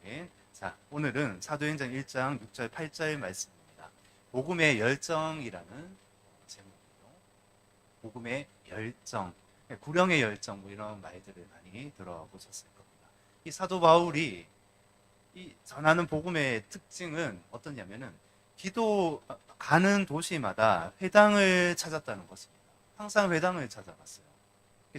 아멘. 자, 오늘은 사도행전 1장 6절 8절 말씀입니다. 복음의 열정이라는 제목이에요. 복음의 열정, 구령의 열정 뭐 이런 말들을 많이 들어보셨을 겁니다. 이 사도 바울이 이 전하는 복음의 특징은 어떠냐면은 가는 도시마다 회당을 찾았다는 것입니다. 항상 회당을 찾아갔어요.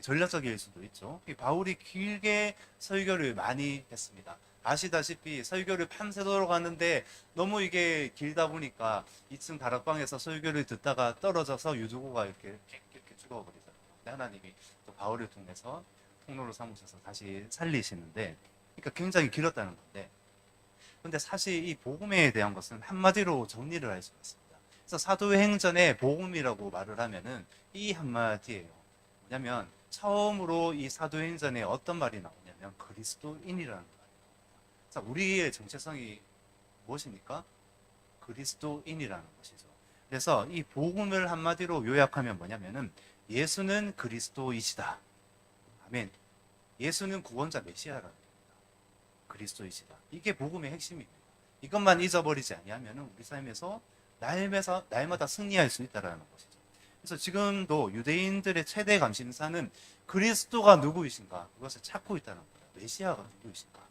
전략적일 수도 있죠. 바울이 길게 설교를 많이 했습니다. 아시다시피 설교를 밤새도록 하는데 너무 이게 길다 보니까 2층 다락방에서 설교를 듣다가 떨어져서 유두고가 이렇게 죽어버리잖아요. 하나님이 또 바울을 통해서 통로로 삼으셔서 다시 살리시는데, 그러니까 굉장히 길었다는 건데, 근데 사실 이 복음에 대한 것은 한마디로 정리를 할 수가 있습니다. 그래서 사도행전의 복음이라고 말을 하면은 이 한마디예요. 뭐냐면 처음으로 이 사도행전에 어떤 말이 나오냐면 그리스도인이라는 말이에요. 자, 우리의 정체성이 무엇입니까? 그리스도인이라는 것이죠. 그래서 이 복음을 한마디로 요약하면 뭐냐면은 예수는 그리스도이시다. 아멘. 예수는 구원자 메시아라는 겁니다. 그리스도이시다. 이게 복음의 핵심입니다. 이것만 잊어버리지 아니하면 우리 삶에서 날마다 승리할 수 있다는 것이죠. 그래서 지금도 유대인들의 최대 감심사는 그리스도가 누구이신가, 그것을 찾고 있다는 거예요. 메시아가 누구이신가.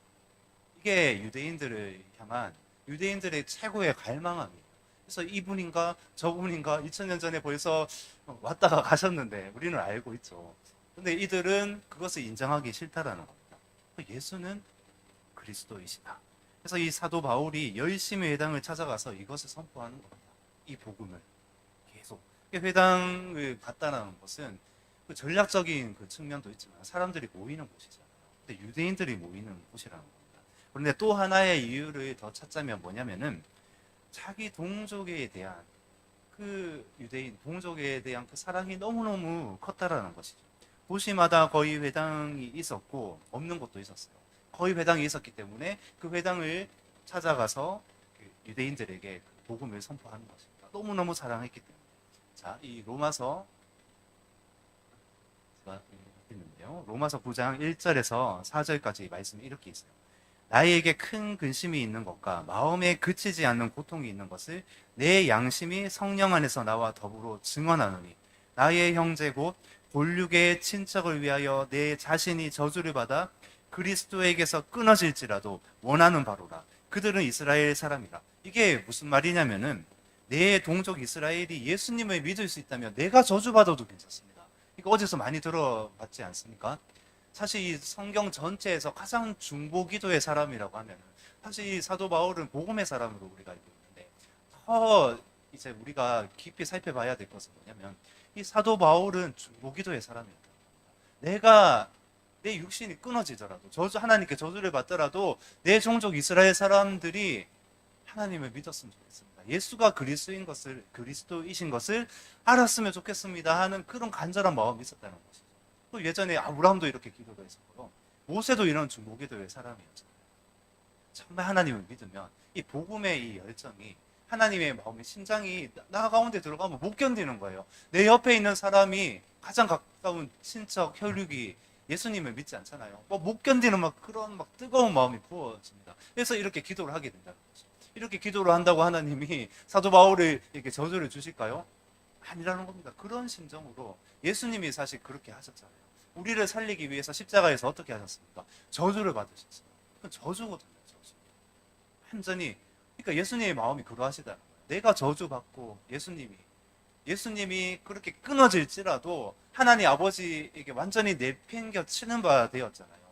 이게 유대인들을 향한 유대인들의 최고의 갈망함이에요. 그래서 이분인가 저분인가 2000년 전에 벌써 왔다가 가셨는데 우리는 알고 있죠. 근데 이들은 그것을 인정하기 싫다라는 겁니다. 예수는 그리스도이시다. 그래서 이 사도 바울이 열심히 회당을 찾아가서 이것을 선포하는 겁니다. 이 복음을 계속. 회당을 갔다는 것은 그 전략적인 그 측면도 있지만 사람들이 모이는 곳이잖아요. 근데 유대인들이 모이는 곳이라는 겁니다. 그런데 또 하나의 이유를 더 찾자면 뭐냐면은 자기 동족에 대한 그 유대인 동족에 대한 그 사랑이 너무너무 컸다라는 것이죠. 도시마다 거의 회당이 있었고 없는 곳도 있었어요. 거의 회당이 있었기 때문에 그 회당을 찾아가서 그 유대인들에게 그 복음을 선포하는 것입니다. 너무너무 사랑했기 때문에. 자, 이 로마서 제가 읽는데요. 로마서 9장 1절에서 4절까지 말씀이 이렇게 있어요. 나에게 큰 근심이 있는 것과 마음에 그치지 않는 고통이 있는 것을 내 양심이 성령 안에서 나와 더불어 증언하노니 나의 형제 곧 본류의 친척을 위하여 내 자신이 저주를 받아 그리스도에게서 끊어질지라도 원하는 바로라. 그들은 이스라엘 사람이라. 이게 무슨 말이냐면은 내 동족 이스라엘이 예수님을 믿을 수 있다면 내가 저주받아도 괜찮습니다. 이거 어디서 많이 들어봤지 않습니까? 사실 이 성경 전체에서 가장 중보기도의 사람이라고 하면 사실 이 사도 바울은 복음의 사람으로 우리가 알고 있는데 더 이제 우리가 깊이 살펴봐야 될 것은 뭐냐면 이 사도 바울은 중보기도의 사람이었다. 내가 내 육신이 끊어지더라도 하나님께 저주를 받더라도 내 종족 이스라엘 사람들이 하나님을 믿었으면 좋겠습니다. 예수가 그리스도이신 것을 알았으면 좋겠습니다 하는 그런 간절한 마음이 있었다는 것이죠. 또 예전에 아브라함도 이렇게 기도를 했었고요. 모세도 이런 중보기도의 사람이었잖아요. 정말 하나님을 믿으면 이 복음의 이 열정이 하나님의 마음의 심장이 나 가운데 들어가면 못 견디는 거예요. 내 옆에 있는 사람이 가장 가까운 친척 혈육이 예수님을 믿지 않잖아요. 못 견디는 그런 뜨거운 마음이 부어집니다. 그래서 이렇게 기도를 하게 된다는 거죠. 이렇게 기도를 한다고 하나님이 사도 바울을 이렇게 저주를 주실까요? 아니라는 겁니다. 그런 심정으로 예수님이 사실 그렇게 하셨잖아요. 우리를 살리기 위해서 십자가에서 어떻게 하셨습니까? 저주를 받으셨어요. 그건 저주거든요. 저주. 완전히 그러니까 예수님의 마음이 그러하시다는 거예요. 내가 저주받고 예수님이 그렇게 끊어질지라도 하나님 아버지에게 완전히 내팽겨 치는 바 되었잖아요.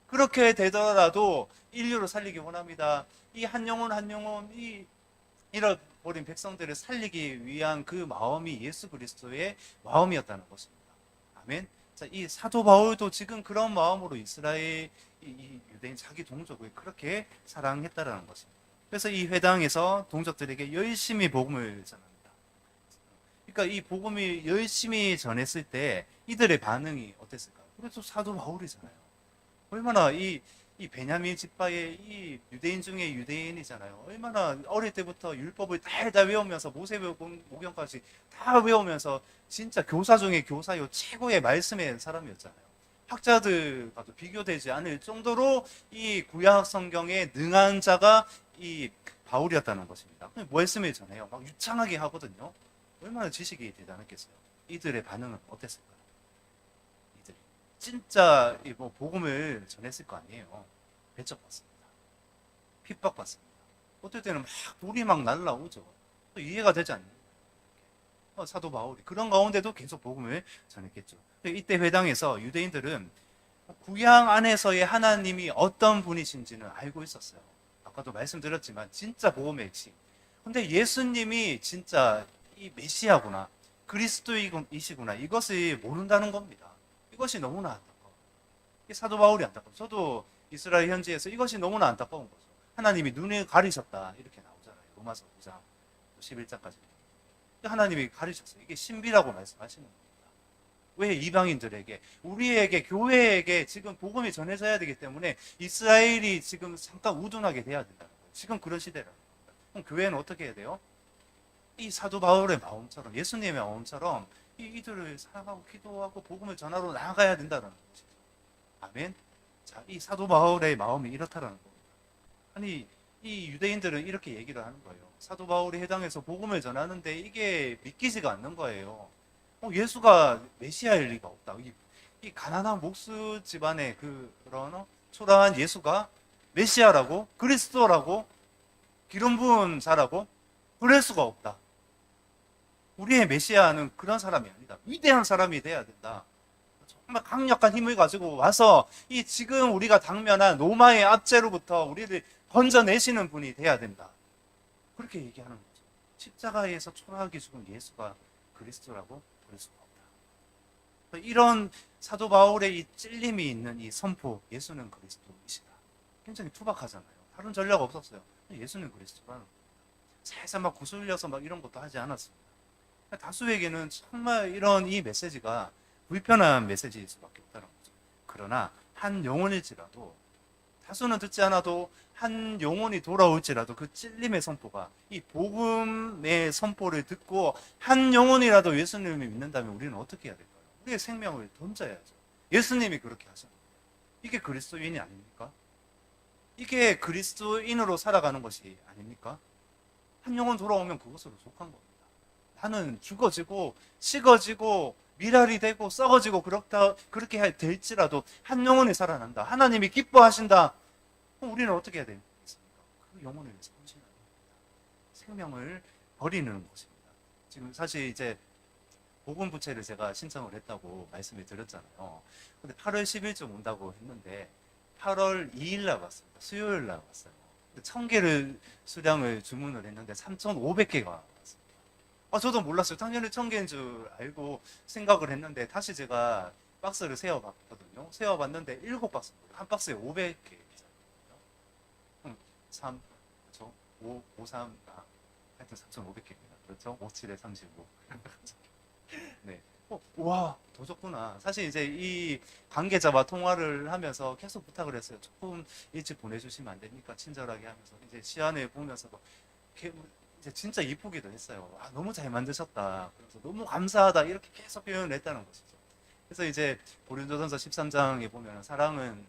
그렇게 되더라도 인류를 살리기 원합니다. 이 한 영혼 한 영혼 이 잃어버린 백성들을 살리기 위한 그 마음이 예수 그리스도의 마음이었다는 것입니다. 아멘. 자, 이 사도 바울도 지금 그런 마음으로 이스라엘 이 유대인 자기 동족을 그렇게 사랑했다라는 것입니다. 그래서 이 회당에서 동족들에게 열심히 복음을 전합니다. 그러니까 이 복음이 열심히 전했을 때 이들의 반응이 어땠을까요? 그래도 사도 바울이잖아요. 얼마나 이 베냐민 지파의 이 유대인 중에 유대인이잖아요. 얼마나 어릴 때부터 율법을 다 외우면서 모세오경까지 다 외우면서 진짜 교사 중에 교사요 최고의 말씀의 사람이었잖아요. 학자들과도 비교되지 않을 정도로 이 구약 성경에 능한 자가 이 바울이었다는 것입니다. 말씀을 전해요. 막 유창하게 하거든요. 얼마나 지식이 대단했겠어요. 이들의 반응은 어땠을까요? 이들이 진짜 뭐 복음을 전했을 거 아니에요. 배척받습니다. 핍박받습니다. 어떨 때는 막 돌이 막 날라오죠. 또 이해가 되지 않는 사도 바울이 그런 가운데도 계속 복음을 전했겠죠. 이때 회당에서 유대인들은 구약 안에서의 하나님이 어떤 분이신지는 알고 있었어요. 아까도 말씀드렸지만 진짜 복음의 핵심. 근데 예수님이 진짜 이 메시아구나, 그리스도이시구나, 이것을 모른다는 겁니다. 이것이 너무나 안타까워요. 사도 바울이 안타까워요. 저도 이스라엘 현지에서 이것이 너무나 안타까운 거죠. 하나님이 눈을 가리셨다 이렇게 나오잖아요. 로마서 9장 11장까지. 하나님이 가리셨어요. 이게 신비라고 말씀하시는 겁니다. 왜 이방인들에게, 우리에게, 교회에게 지금 복음이 전해져야 되기 때문에 이스라엘이 지금 잠깐 우둔하게 돼야 된다는 거예요. 지금 그런 시대라는 겁니다. 그럼 교회는 어떻게 해야 돼요? 이 사도 바울의 마음처럼, 예수님의 마음처럼 이들을 사랑하고 기도하고 복음을 전하러 나아가야 된다는 것이죠. 아멘. 자, 이 사도 바울의 마음이 이렇다라는 겁니다. 아니, 이 유대인들은 이렇게 얘기를 하는 거예요. 사도 바울이 해당해서 복음을 전하는데 이게 믿기지가 않는 거예요. 예수가 메시아일 리가 없다. 이 가난한 목수 집안의 그런 초라한 예수가 메시아라고, 그리스도라고, 기름 부은 자라고 그럴 수가 없다. 우리의 메시아는 그런 사람이 아니다. 위대한 사람이 돼야 된다. 정말 강력한 힘을 가지고 와서 이 지금 우리가 당면한 로마의 압제로부터 우리를 건져내시는 분이 돼야 된다. 그렇게 얘기하는 거죠. 십자가에서 초라하게 죽은 예수가 그리스도라고 그럴 수가 없다. 이런 사도 바울의 이 찔림이 있는 이 선포, 예수는 그리스도이시다. 굉장히 투박하잖아요. 다른 전략 없었어요. 예수는 그리스도라는 겁니다. 살살 막 구슬려서 막 이런 것도 하지 않았습니다. 다수에게는 정말 이런 이 메시지가 불편한 메시지일 수밖에 없다는 거죠. 그러나 한 영혼일지라도, 다수는 듣지 않아도 한 영혼이 돌아올지라도 그 찔림의 선포가, 이 복음의 선포를 듣고 한 영혼이라도 예수님을 믿는다면 우리는 어떻게 해야 될까요? 우리의 생명을 던져야죠. 예수님이 그렇게 하셨는데 이게 그리스도인이 아닙니까? 이게 그리스도인으로 살아가는 것이 아닙니까? 한 영혼 돌아오면 그것으로 속한 겁니다. 나는 죽어지고 식어지고 미랄이 되고 썩어지고 그렇게 될지라도 한 영혼이 살아난다. 하나님이 기뻐하신다. 그럼 우리는 어떻게 해야 되겠습니까? 그 영혼을 위해서 헌신하는 겁니다. 생명을 버리는 것입니다. 지금 사실 이제 복음 부채를 제가 신청을 했다고 말씀을 드렸잖아요. 근데 8월 10일쯤 온다고 했는데 8월 2일 날 왔습니다. 수요일 날 왔어요. 1000개를 수량을 주문을 했는데 3,500개가 왔습니다. 저도 몰랐어요. 당연히 1000개인 줄 알고 생각을 했는데 다시 제가 박스를 세어봤거든요. 세어봤는데 7박스, 한 박스에 500개. 3, 그렇죠? 5, 3, 하여튼 3,500개입니다. 그렇죠? 5, 7에 35. 네. 와, 더 적구나. 사실 이제 이 관계자와 통화를 하면서 계속 부탁을 했어요. 조금 일찍 보내주시면 안 됩니까? 친절하게 하면서. 이제 시안을 보면서도 이제 진짜 이쁘기도 했어요. 너무 잘 만드셨다. 그래서 너무 감사하다. 이렇게 계속 표현을 했다는 것이죠. 그래서 이제 고린도전서 13장에 보면 사랑은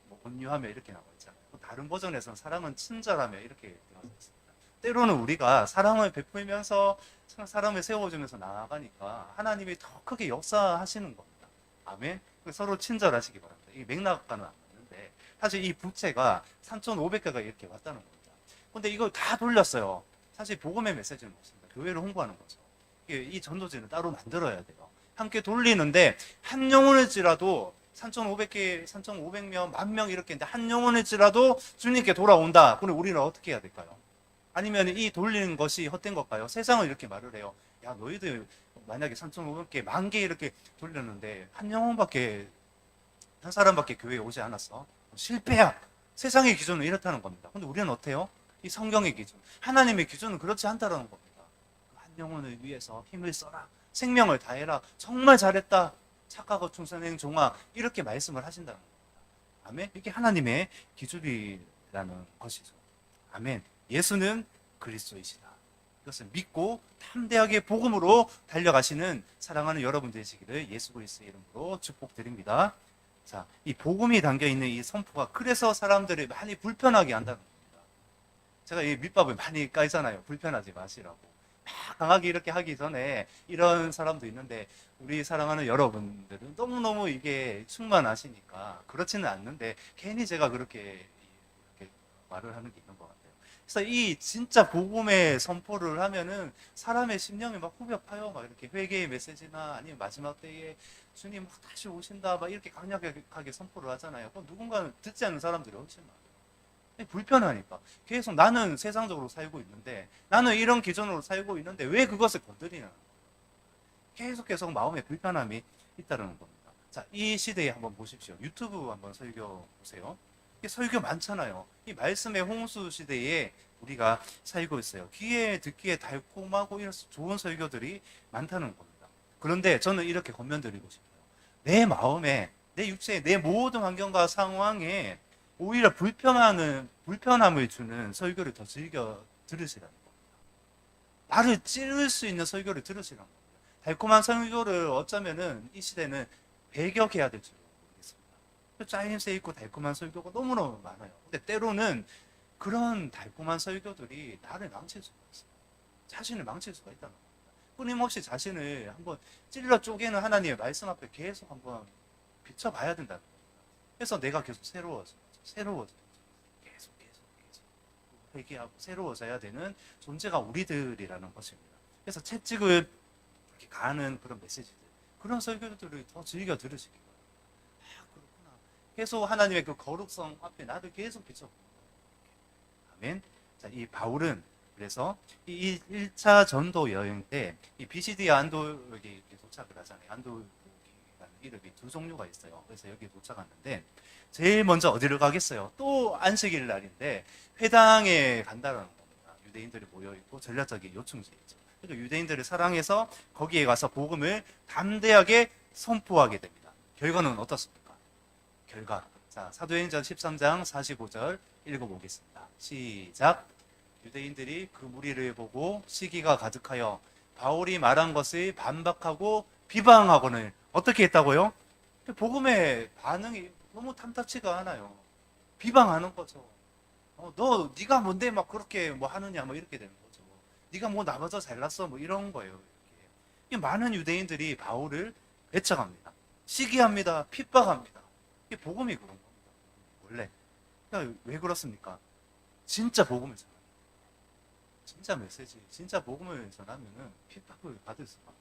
뭐 온유하며 이렇게 나와 있잖아요. 다른 버전에서는 사랑은 친절하며 이렇게 되어 있습니다. 때로는 우리가 사랑을 베풀면서 사람을 세워주면서 나아가니까 하나님이 더 크게 역사하시는 겁니다. 아멘. 서로 친절하시기 바랍니다. 이 맥락과는 안 맞는데 사실 이 부채가 3,500개가 이렇게 왔다는 겁니다. 근데 이걸 다 돌렸어요. 사실 복음의 메시지는 없습니다. 교회를 홍보하는 거죠. 이 전도지는 따로 만들어야 돼요. 함께 돌리는데 한 영혼일지라도 3,500개, 3,500명, 10,000명 이렇게 있는데 한 영혼일지라도 주님께 돌아온다. 그럼 우리는 어떻게 해야 될까요? 아니면 이 돌리는 것이 헛된 걸까요? 세상은 이렇게 말을 해요. 야, 너희들 만약에 3,500개, 10,000개 이렇게 돌렸는데 한 영혼밖에, 한 사람밖에 교회에 오지 않았어. 실패야. 세상의 기준은 이렇다는 겁니다. 근데 우리는 어때요? 이 성경의 기준, 하나님의 기준은 그렇지 않다라는 겁니다. 한 영혼을 위해서 힘을 써라. 생명을 다해라. 정말 잘했다. 착하고 충성된 종아. 이렇게 말씀을 하신다는 겁니다. 아멘. 이게 하나님의 기준이라는 것이죠. 아멘. 예수는 그리스도이시다. 이것을 믿고 담대하게 복음으로 달려가시는 사랑하는 여러분 되시기를 예수 그리스도의 이름으로 축복드립니다. 자, 이 복음이 담겨 있는 이 선포가 그래서 사람들이 많이 불편하게 한다는 겁니다. 제가 이 밑밥을 많이 깔잖아요. 불편하지 마시라고. 막 강하게 이렇게 하기 전에 이런 사람도 있는데 우리 사랑하는 여러분들은 너무너무 이게 충만하시니까 그렇지는 않는데 괜히 제가 이렇게 말을 하는 게 있는 것 같아요. 그래서 이 진짜 복음의 선포를 하면은 사람의 심령이 막 후벼 파요. 막 이렇게 회개의 메시지나 아니면 마지막 때에 주님 막 다시 오신다. 막 이렇게 강력하게 선포를 하잖아요. 그럼 누군가는 듣지 않는 사람들이 훨씬 많아요. 불편하니까. 계속 나는 세상적으로 살고 있는데, 나는 이런 기준으로 살고 있는데, 왜 그것을 건드리냐. 계속 마음에 불편함이 있다는 겁니다. 자, 이 시대에 한번 보십시오. 유튜브 한번 설교 보세요. 설교 많잖아요. 이 말씀의 홍수 시대에 우리가 살고 있어요. 귀에 듣기에 달콤하고 이런 좋은 설교들이 많다는 겁니다. 그런데 저는 이렇게 권면드리고 싶어요. 내 마음에, 내 육체에, 내 모든 환경과 상황에 오히려 불편함을 주는 설교를 더 즐겨 들으시라는 겁니다. 나를 찌를 수 있는 설교를 들으시라는 겁니다. 달콤한 설교를 어쩌면은 이 시대는 배격해야 될 줄 모르겠습니다. 짜임새 있고 달콤한 설교가 너무너무 많아요. 근데 때로는 그런 달콤한 설교들이 나를 망칠 수가 있어요. 자신을 망칠 수가 있다는 겁니다. 끊임없이 자신을 한번 찔러 쪼개는 하나님의 말씀 앞에 계속 한번 비춰봐야 된다는 겁니다. 그래서 내가 계속 새로워져. 계속 회개하고 새로워져야 되는 존재가 우리들이라는 것입니다. 그래서 채찍을 이렇게 가는 그런 메시지들, 그런 설교들을 더 즐겨 들으시기 바랍니다. 아, 그렇구나. 계속 하나님의 그 거룩성 앞에 나를 계속 비춰보는 거예요. 아멘. 자, 이 바울은 그래서 이 1차 전도 여행 때 이 비시디 안도에 도착을 하잖아요. 안도라는 이름이 두 종류가 있어요. 그래서 여기 도착하는데 제일 먼저 어디를 가겠어요? 또 안식일 날인데 회당에 간다는 겁니다. 유대인들이 모여 있고 전략적인 요충지에 있죠. 그러니까 유대인들을 사랑해서 거기에 가서 복음을 담대하게 선포하게 됩니다. 결과는 어떻습니까? 자, 사도행전 13장 45절 읽어보겠습니다. 시작. 유대인들이 그 무리를 보고 시기가 가득하여 바울이 말한 것을 반박하고 비방하고는 어떻게 했다고요? 복음의 반응이 너무 탐탁치가 않아요. 비방하는 거죠. 네가 뭔데 막 그렇게 뭐 하느냐 뭐 이렇게 되는 거죠. 네가 뭐 나보다 잘났어 뭐 이런 거예요. 이렇게. 많은 유대인들이 바울을 배척합니다. 시기합니다. 핍박합니다. 이게 복음이 그런 겁니다. 원래. 그러니까 왜 그렇습니까? 진짜 복음을 전합니다. 진짜 메시지, 진짜 복음을 전하면은 핍박을 받을 수밖에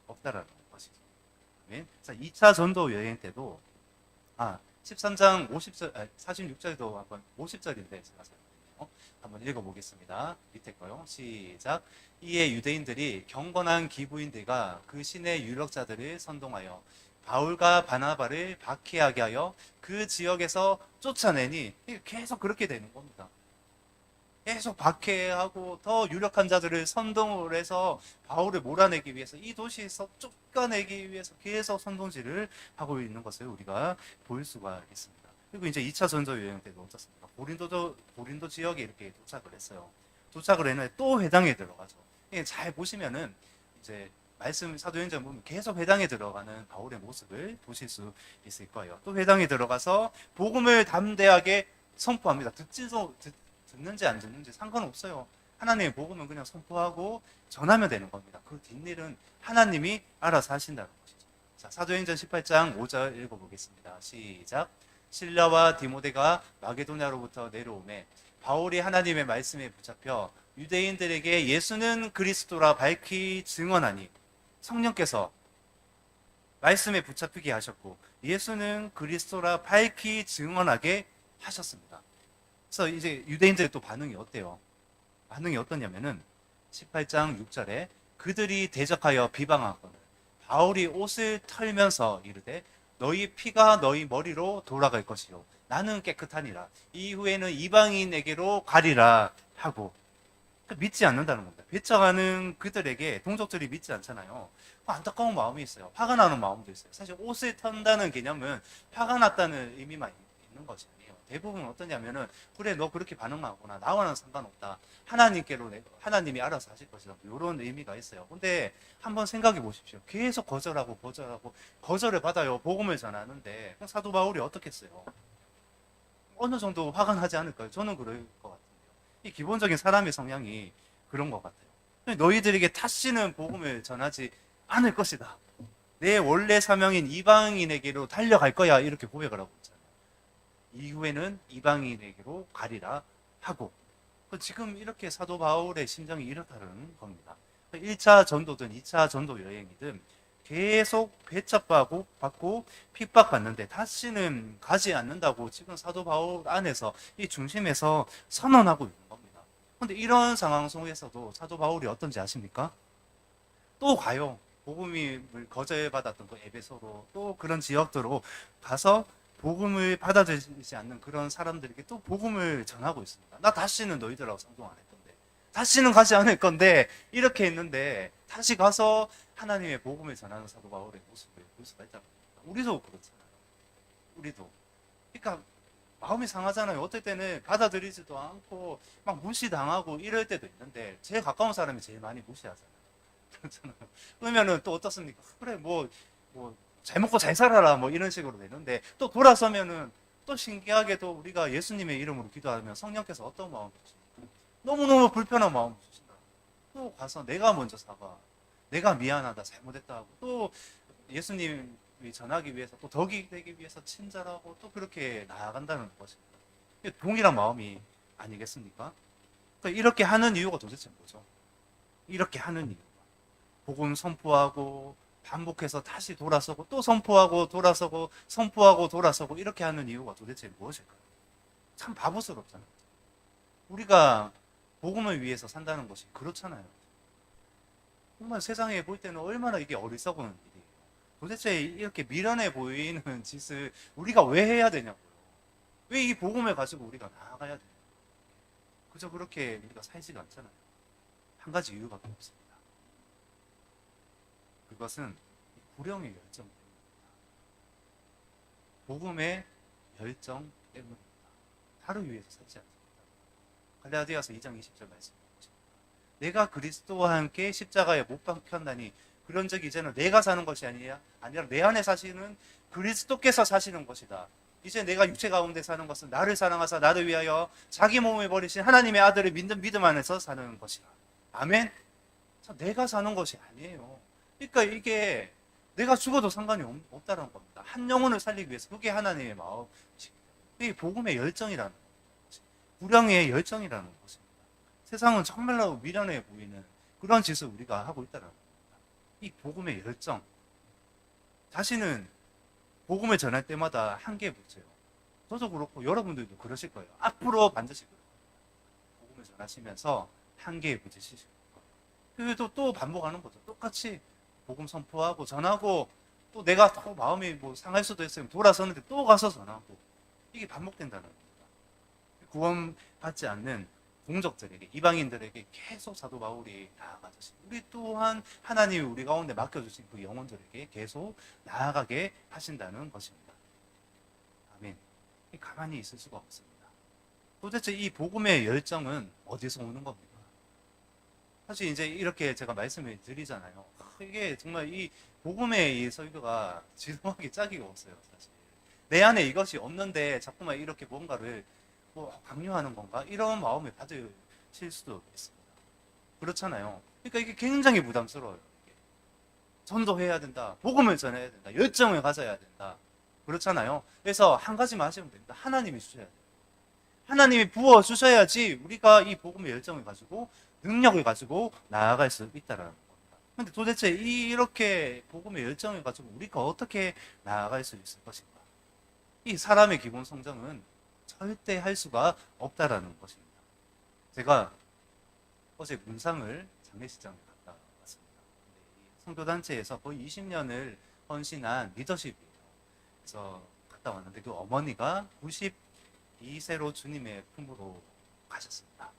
없다라는 것이죠. 자, 2차 전도 여행 때도 13장 50절, 46절도 한번 50절인데 제가 한번 읽어보겠습니다. 밑에 거요. 시작. 이에 유대인들이 경건한 기부인들과 그 신의 유력자들을 선동하여 바울과 바나바를 박해하게 하여 그 지역에서 쫓아내니 계속 그렇게 되는 겁니다. 계속 박해하고 더 유력한 자들을 선동을 해서 바울을 몰아내기 위해서 이 도시에서 쫓아내기 위해서 계속 선동질을 하고 있는 것을 우리가 볼 수가 있습니다. 그리고 이제 2차 전도 여행 때도 어떻습니까? 고린도 지역에 이렇게 도착을 했어요. 도착을 했는데 또 회당에 들어가죠. 잘 보시면은 이제 말씀 사도행전 보면 계속 회당에 들어가는 바울의 모습을 보실 수 있을 거예요. 또 회당에 들어가서 복음을 담대하게 선포합니다. 듣는지 안 듣는지 상관없어요. 하나님의 복음은 그냥 선포하고 전하면 되는 겁니다. 그 뒷일은 하나님이 알아서 하신다는 것이죠. 자, 사도행전 18장 5절 읽어보겠습니다. 시작. 실라와 디모데가 마게도냐로부터 내려오매 바울이 하나님의 말씀에 붙잡혀 유대인들에게 예수는 그리스도라 밝히 증언하니 성령께서 말씀에 붙잡히게 하셨고 예수는 그리스도라 밝히 증언하게 하셨습니다. 그래서 이제 유대인들의 또 반응이 어때요? 반응이 어떠냐면은 18장 6절에 그들이 대적하여 비방하거늘 바울이 옷을 털면서 이르되 너희 피가 너희 머리로 돌아갈 것이요 나는 깨끗하니라 이후에는 이방인에게로 가리라 하고 믿지 않는다는 겁니다. 배척하는 그들에게 동족들이 믿지 않잖아요. 안타까운 마음이 있어요. 화가 나는 마음도 있어요. 사실 옷을 턴다는 개념은 화가 났다는 의미만 있는 것이에요. 대부분 어떠냐면은 그래 너 그렇게 반응하구나 나와는 상관없다 하나님께로 하나님이 알아서 하실 것이다 이런 의미가 있어요. 근데 한번 생각해 보십시오. 계속 거절하고 거절하고 거절을 받아요. 복음을 전하는데 그럼 사도 바울이 어떻게 했어요? 어느 정도 화가 나지 않을까요? 저는 그럴 것 같은데요. 이 기본적인 사람의 성향이 그런 것 같아요. 너희들에게 다시는 복음을 전하지 않을 것이다. 내 원래 사명인 이방인에게로 달려갈 거야 이렇게 고백을 하고 있잖아요. 이후에는 이방인에게로 가리라 하고 지금 이렇게 사도 바울의 심정이 이렇다는 겁니다. 1차 전도든 2차 전도 여행이든 계속 배척받고 핍박받는데 다시는 가지 않는다고 지금 사도 바울 안에서 이 중심에서 선언하고 있는 겁니다. 그런데 이런 상황 속에서도 사도 바울이 어떤지 아십니까? 또 가요. 복음을 거절받았던 그 에베소로 또 그런 지역들로 가서 복음을 받아들이지 않는 그런 사람들에게 또 복음을 전하고 있습니다. 나 다시는 너희들하고 상종 안 할 건데, 다시는 가지 않을 건데 이렇게 했는데 다시 가서 하나님의 복음을 전하는 사도 바울의 모습을 볼 수가 있다는 겁니다. 우리도 그렇잖아요. 우리도. 그러니까 마음이 상하잖아요. 어떨 때는 받아들이지도 않고 막 무시당하고 이럴 때도 있는데 제일 가까운 사람이 제일 많이 무시하잖아요. 그렇잖아요. 그러면은 또 어떻습니까? 그래 뭐 잘 먹고 잘 살아라 뭐 이런 식으로 되는데 또 돌아서면은 또 신기하게도 우리가 예수님의 이름으로 기도하면 성령께서 어떤 마음 주십니까? 너무너무 불편한 마음 주신다. 또 가서 내가 먼저 사과, 내가 미안하다, 잘못했다 하고 또 예수님이 전하기 위해서 또 덕이 되기 위해서 친절하고 또 그렇게 나아간다는 것입니다. 동일한 마음이 아니겠습니까? 그러니까 이렇게 하는 이유가 도대체 뭐죠? 이렇게 하는 이유. 복음 선포하고 반복해서 다시 돌아서고 또 선포하고 돌아서고 선포하고 돌아서고 이렇게 하는 이유가 도대체 무엇일까요? 참 바보스럽잖아요. 우리가 복음을 위해서 산다는 것이 그렇잖아요. 정말 세상에 볼 때는 얼마나 이게 어리석은 일이에요. 도대체 이렇게 미련해 보이는 짓을 우리가 왜 해야 되냐고요. 왜 이 복음을 가지고 우리가 나아가야 돼요? 그저 그렇게 우리가 살지가 않잖아요. 한 가지 이유밖에 없습니다. 그것은 불령의 열정 때문입니다. 복음의 열정 때문입니다. 다른 위해서 살지 않습니다. 갈라디아서 2장 20절 말씀입니다. 내가 그리스도와 함께 십자가에 못 박혔나니 그런 적 이제는 내가 사는 것이 아니라 내 안에 사시는 그리스도께서 사시는 것이다. 이제 내가 육체 가운데 사는 것은 나를 사랑하사 나를 위하여 자기 몸을 버리신 하나님의 아들을 믿는 믿음 안에서 사는 것이다. 아멘. 내가 사는 것이 아니에요. 그러니까 이게 내가 죽어도 상관이 없다는 겁니다. 한 영혼을 살리기 위해서 그게 하나님의 마음이십니다. 이게 복음의 열정이라는 것입니다. 불량의 열정이라는 것입니다. 세상은 정말로 미련해 보이는 그런 짓을 우리가 하고 있다는 겁니다. 이 복음의 열정. 자신은 복음을 전할 때마다 한계에 부딪혀요. 저도 그렇고 여러분들도 그러실 거예요. 앞으로 반드시 그럴 거예요. 복음을 전하시면서 한계에 부딪히실 거예요. 그래도 또 반복하는 거죠. 똑같이 복음 선포하고 전하고 또 내가 또 마음이 뭐 상할 수도 있으면 돌아서는데 또 가서 전하고 이게 반복된다는 겁니다. 구원받지 않는 동족들에게 이방인들에게 계속 사도 바울이 나아가듯이 우리 또한 하나님이 우리 가운데 맡겨주신 그 영혼들에게 계속 나아가게 하신다는 것입니다. 아멘. 가만히 있을 수가 없습니다. 도대체 이 복음의 열정은 어디서 오는 겁니까? 사실 이제 이렇게 제가 말씀을 드리잖아요. 이게 정말 이 복음의 이 설교가 지루하기 짝이 없어요, 사실. 내 안에 이것이 없는데 자꾸만 이렇게 뭔가를 뭐 강요하는 건가? 이런 마음을 받으실 수도 있습니다. 그렇잖아요. 그러니까 이게 굉장히 부담스러워요. 이게. 전도해야 된다. 복음을 전해야 된다. 열정을 가져야 된다. 그렇잖아요. 그래서 한 가지만 하시면 됩니다. 하나님이 주셔야 돼요. 하나님이 부어 주셔야지 우리가 이 복음의 열정을 가지고 능력을 가지고 나아갈 수 있다라는 겁니다. 근데 도대체 이렇게 복음의 열정을 가지고 우리가 어떻게 나아갈 수 있을 것인가? 이 사람의 기본 성장은 절대 할 수가 없다라는 것입니다. 제가 어제 문상을 장례식장에 갔다 왔습니다. 선교단체에서 거의 20년을 헌신한 리더십이에요. 그래서 갔다 왔는데 그 어머니가 92세로 주님의 품으로 가셨습니다.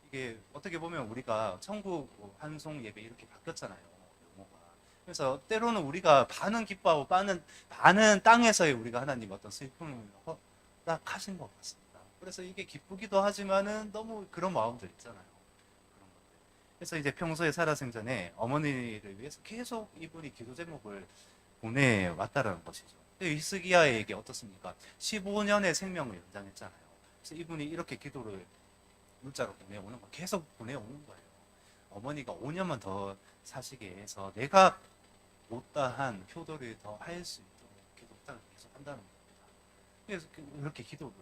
이게 어떻게 보면 우리가 천국 환송 예배 이렇게 바뀌었잖아요. 용어가. 그래서 때로는 우리가 반은 기뻐하고 반은 땅에서의 우리가 하나님 어떤 슬픔을 딱 하신 것 같습니다. 그래서 이게 기쁘기도 하지만은 너무 그런 마음들 있잖아요. 그런 것들. 그래서 이제 평소에 살아생전에 어머니를 위해서 계속 이분이 기도 제목을 보내왔다라는 것이죠. 히스기야에게 어떻습니까? 15년의 생명을 연장했잖아요. 그래서 이분이 이렇게 기도를 문자로 보내오는 거 계속 보내오는 거예요. 어머니가 5년만 더 사시게 해서 내가 못다한 효도를 더 할 수 있도록 기도 부탁을 계속 한다는 겁니다. 그래서 그렇게 기도를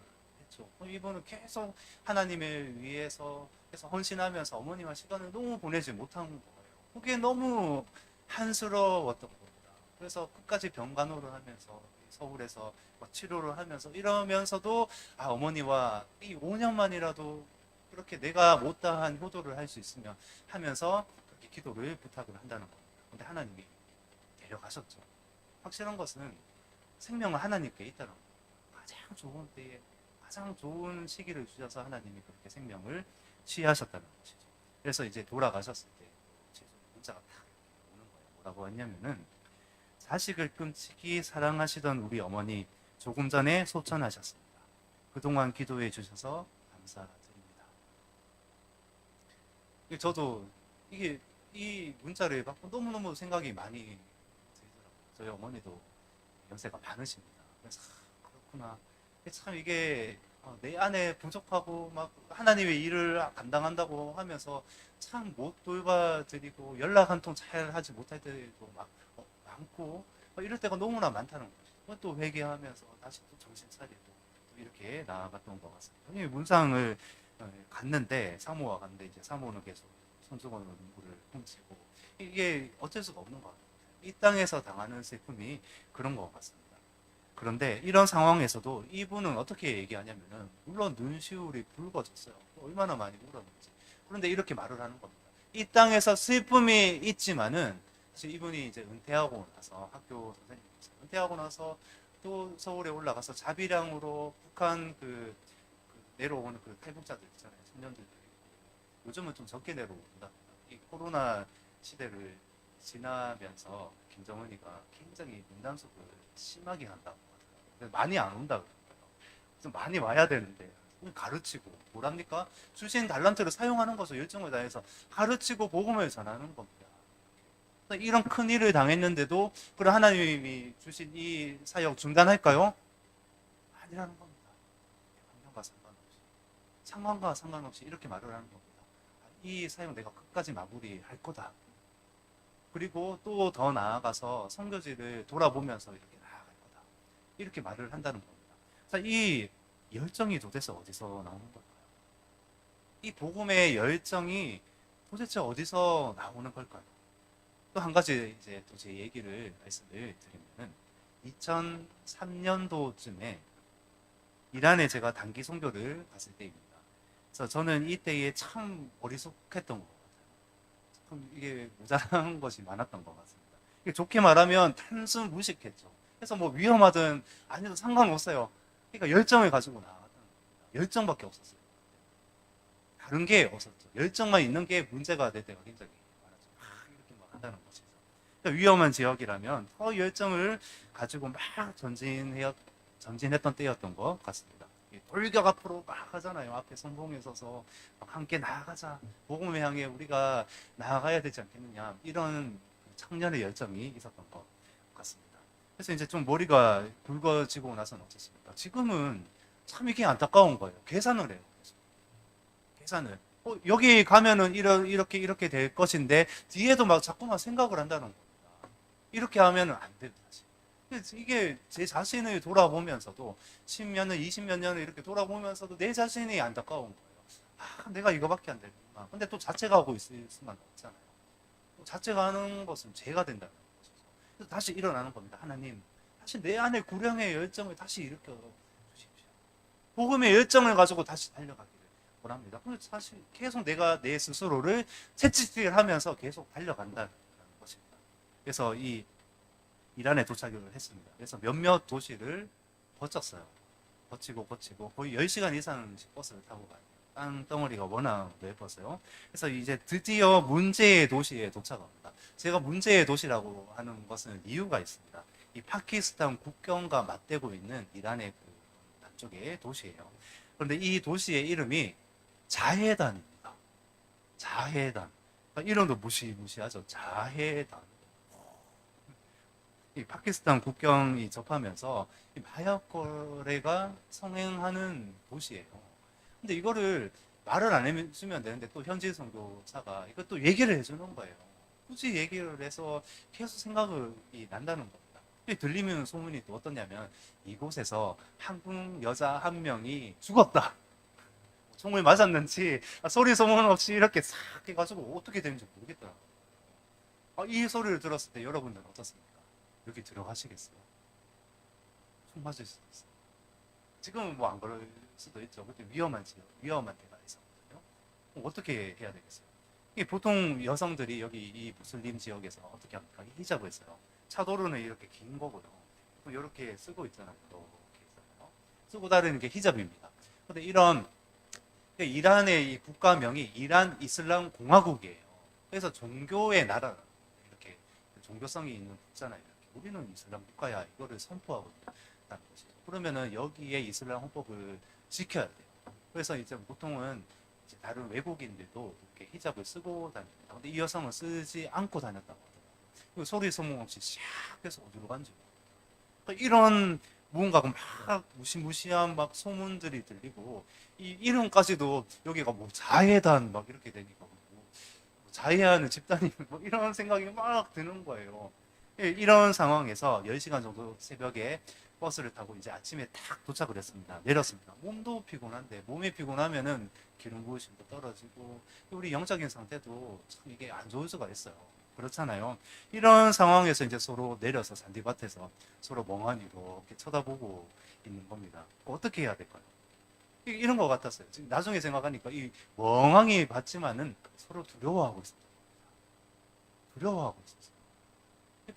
했죠. 이분은 계속 하나님을 위해서 계속 헌신하면서 어머니와 시간을 너무 보내지 못한 거예요. 그게 너무 한스러웠던 겁니다. 그래서 끝까지 병간호를 하면서 서울에서 치료를 하면서 이러면서도 어머니와 이 5년만이라도 그렇게 내가 못다한 효도를 할 수 있으면 하면서 그렇게 기도를 부탁을 한다는 겁니다. 근데 하나님이 데려가셨죠. 확실한 것은 생명은 하나님께 있다는 겁니다. 가장 좋은 때에 가장 좋은 시기를 주셔서 하나님이 그렇게 생명을 취하셨다는 것이죠. 그래서 이제 돌아가셨을 때 문자가 딱 오는 거예요. 뭐라고 했냐면은 자식을 끔찍이 사랑하시던 우리 어머니 조금 전에 소천하셨습니다. 그동안 기도해 주셔서 감사드립니다. 저도 이게 이 문자를 받고 너무너무 생각이 많이 들더라고요. 저희 어머니도 연세가 많으십니다. 그래서 그렇구나. 참 이게 내 안에 부족하고 막 하나님의 일을 감당한다고 하면서 참 못 돌봐드리고 연락 한 통 잘 하지 못할 때도 막 많고 이럴 때가 너무나 많다는 거죠. 또 회개하면서 다시 또 정신 차리고 또 이렇게 나아갔던 것 같습니다. 문상을 갔는데 사모가 갔는데 이제 사모는 계속 손수건으로 눈물을 훔치고 이게 어쩔 수가 없는 것 같아요. 이 땅에서 당하는 슬픔이 그런 것 같습니다. 그런데 이런 상황에서도 이분은 어떻게 얘기하냐면은 물론 눈시울이 붉어졌어요. 얼마나 많이 울었는지. 그런데 이렇게 말을 하는 겁니다. 이 땅에서 슬픔이 있지만은 사실 이분이 이제 은퇴하고 나서 학교 선생님이었어요. 은퇴하고 나서 또 서울에 올라가서 자비량으로 북한 내려오는 그 탈북자들 있잖아요. 청년들도 있고. 요즘은 좀 적게 내려온다. 이 코로나 시대를 지나면서 김정은이가 굉장히 문단속을 심하게 한다고 하더라고요. 많이 안 온다 그러더라고요. 좀 많이 와야 되는데 가르치고 뭐랍니까? 주신 달란트를 사용하는 것을 열정을 다해서 가르치고 복음을 전하는 겁니다. 이런 큰 일을 당했는데도 그런 하나님이 주신 이 사역 중단할까요? 아니라는 겁니다. 상관과 상관없이 이렇게 말을 하는 겁니다. 이 사역 내가 끝까지 마무리할 거다. 그리고 또 더 나아가서 선교지를 돌아보면서 이렇게 나아갈 거다. 이렇게 말을 한다는 겁니다. 자, 이 열정이 도대체 어디서 나오는 걸까요? 이 복음의 열정이 도대체 어디서 나오는 걸까요? 또 한 가지 이제 또 제 얘기를 말씀을 드리면은 2003년도쯤에 이란에 제가 단기 선교를 갔을 때입니다. 그래서 저는 이때에 참 어리숙했던 것 같아요. 참 이게 모자란 것이 많았던 것 같습니다. 좋게 말하면 단순 무식했죠. 그래서 뭐 위험하든 아니든 상관없어요. 그러니까 열정을 가지고 나갔다는 겁니다. 열정밖에 없었어요. 다른 게 없었죠. 열정만 있는 게 문제가 될 때가 굉장히 많았죠. 이렇게 막 한다는 것이죠. 그러니까 위험한 지역이라면 더 열정을 가지고 막 전진했던 때였던 것 같습니다. 돌격 앞으로 막 하잖아요. 앞에 선봉에 서서 막 함께 나아가자. 복음을 향해 우리가 나아가야 되지 않겠느냐. 이런 청년의 열정이 있었던 것 같습니다. 그래서 이제 좀 머리가 굵어지고 나서는 어떻습니까? 지금은 참 이게 안타까운 거예요. 계산을 해요. 계산을. 여기 가면은 이렇게 될 것인데 뒤에도 막 자꾸만 생각을 한다는 겁니다. 이렇게 하면은 안 돼요, 사실. 이게 제 자신을 돌아보면서도 10몇 년, 20몇 년을 이렇게 돌아보면서도 내 자신이 안타까운 거예요. 내가 이거밖에 안 되구나. 근데 또 자체가 하고 있을 수만 없잖아요. 또 자체가 하는 것은 죄가 된다는 것이죠. 그래서 다시 일어나는 겁니다. 하나님, 다시 내 안에 구령의 열정을 다시 일으켜 주십시오. 복음의 열정을 가지고 다시 달려가기를 원합니다. 근데 사실 계속 내가 내 스스로를 채찍질 하면서 계속 달려간다는 것입니다. 그래서 이 이란에 도착을 했습니다. 그래서 몇몇 도시를 거쳤어요. 거치고 거의 10시간 이상씩 버스를 타고 가요. 땅덩어리가 워낙 넓어서요. 그래서 이제 드디어 문제의 도시에 도착합니다. 제가 문제의 도시라고 하는 것은 이유가 있습니다. 이 파키스탄 국경과 맞대고 있는 이란의 쪽의 도시예요. 그런데 이 도시의 이름이 자헤단입니다. 자헤단. 이름도 무시무시하죠. 자헤단. 이 파키스탄 국경이 접하면서 이 마약 거래가 성행하는 도시예요. 근데 이거를 말을 안 해주면 되는데 또 현지 선교사가 이것도 얘기를 해주는 거예요. 굳이 얘기를 해서 계속 생각이 난다는 겁니다. 들리는 소문이 또 어떠냐면 이곳에서 한국 여자 한 명이 죽었다. 총을 맞았는지 소리 소문 없이 이렇게 싹 해가지고 어떻게 되는지 모르겠더라고요. 이 소리를 들었을 때 여러분들은 어떻습니까? 여기 들어가시겠어요? 총 맞을 수도 있어요. 지금은 뭐 안 그럴 수도 있죠. 그때 위험한 지역, 위험한 데가 있었거든요. 그럼 어떻게 해야 되겠어요? 이게 보통 여성들이 여기 이 무슬림 지역에서 어떻게 합니까? 히잡을 써요. 차도로는 이렇게 긴 거고요. 이렇게 쓰고 있잖아요. 이렇게 있잖아요. 쓰고 다니는 게 히잡입니다. 근데 이런 이란의 이 국가명이 이란 이슬람 공화국이에요. 그래서 종교의 나라 이렇게 종교성이 있는 국가잖아요. 이렇게. 우리는 이슬람 국가야 이거를 선포하고 있다는 것이죠. 그러면은 여기에 이슬람 헌법을 지켜야 돼요. 그래서 이제 보통은 이제 다른 외국인들도 이렇게 히잡을 쓰고 다닙니다. 근데 이 여성은 쓰지 않고 다녔다고 하더라고요. 소리 소문 없이 샥 해서 어디로 간지. 그러니까 이런 무언가가 막 무시무시한 막 소문들이 들리고 이 이름까지도 여기가 뭐 자해단 막 이렇게 되니까 뭐 자해하는 집단이 뭐 이런 생각이 막 드는 거예요. 이런 상황에서 10시간 정도 새벽에 버스를 타고 이제 아침에 딱 도착을 했습니다. 내렸습니다. 몸도 피곤한데 몸이 피곤하면은 기름 부으심도 떨어지고 우리 영적인 상태도 참 이게 안 좋을 수가 있어요. 그렇잖아요. 이런 상황에서 이제 서로 내려서 잔디밭에서 서로 멍하니 이렇게 쳐다보고 있는 겁니다. 어떻게 해야 될까요? 이런 것 같았어요. 지금 나중에 생각하니까 이 멍하니 봤지만은 서로 두려워하고 있습니다. 두려워하고 있었어요.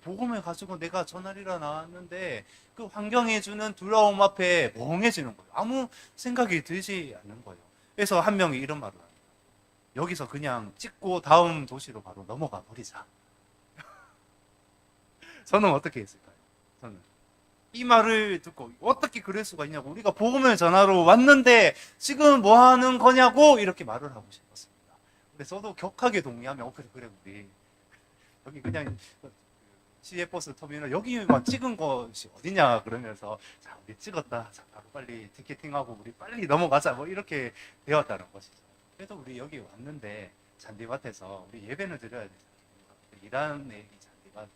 복음을 가지고 내가 전하리라 나왔는데 그 환경이 주는 두려움 앞에 멍해지는 거예요. 아무 생각이 들지 않는 거예요. 그래서 한 명이 이런 말을 합니다. 여기서 그냥 찍고 다음 도시로 바로 넘어가 버리자. 저는 어떻게 했을까요? 저는 이 말을 듣고 어떻게 그럴 수가 있냐고, 우리가 복음을 전하러 왔는데 지금 뭐 하는 거냐고 이렇게 말을 하고 싶었습니다. 근데 저도 격하게 동의하면 그래 우리 여기 그냥 시외버스 터미널 여기만 찍은 것이 어디냐 그러면서 자 우리 찍었다, 자 바로 빨리 티켓팅하고 우리 빨리 넘어가자 뭐 이렇게 되었다는 것이죠. 그래도 우리 여기 왔는데 잔디밭에서 우리 예배를 드려야 되잖아요. 이란의 이 잔디밭